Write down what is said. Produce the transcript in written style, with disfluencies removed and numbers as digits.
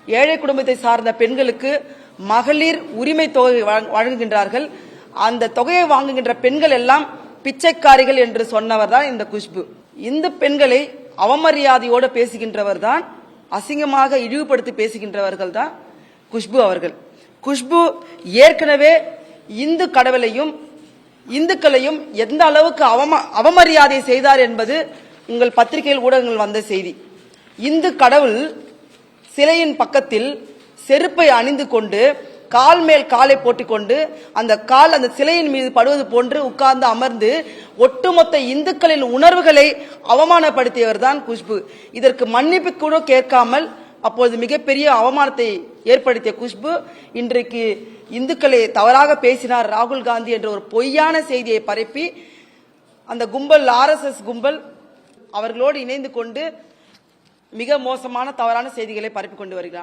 ஏழை குடும்பத்தை சார்ந்த பெண்களுக்கு மகளிர் உரிமை தொகை வழங்குகின்றார்கள். அந்த தொகையை வாங்குகின்ற பெண்கள் எல்லாம் பிச்சைக்காரிகள் என்று சொன்னவர் தான் இந்த குஷ்பு. இந்த பெண்களை அவமரியாதையோடு பேசுகின்றவர் தான், அசிங்கமாக இழிவுபடுத்தி பேசுகின்றவர்கள் தான் குஷ்பு அவர்கள். குஷ்பு ஏற்கனவே இந்து கடவுளையும் இந்துக்களையும் எந்த அளவுக்கு அவமரியாதை செய்தார் என்பது உங்கள் பத்திரிகையில் ஊடகங்கள் வந்த செய்தி. இந்து கடவுள் சிலையின் பக்கத்தில் செருப்பை அணிந்து கொண்டு கால் மேல் காலை போட்டுக்கொண்டு அந்த கால் அந்த சிலையின் மீது படுவது போன்று உட்கார்ந்து அமர்ந்து ஒட்டுமொத்த இந்துக்களின் உணர்வுகளை அவமானப்படுத்தியவர் தான் குஷ்பு. இதற்கு மன்னிப்பு கூட கேட்காமல் அப்போது மிகப்பெரிய அவமானத்தை ஏற்படுத்திய குஷ்பு இன்றைக்கு இந்துக்களை தவறாக பேசினார் ராகுல் காந்தி என்ற ஒரு பொய்யான செய்தியை பரப்பி அந்த கும்பல் RSS கும்பல் அவர்களோடு இணைந்து கொண்டு மிக மோசமான தவறான செய்திகளை பரப்பிக் கொண்டு வருகிறார்.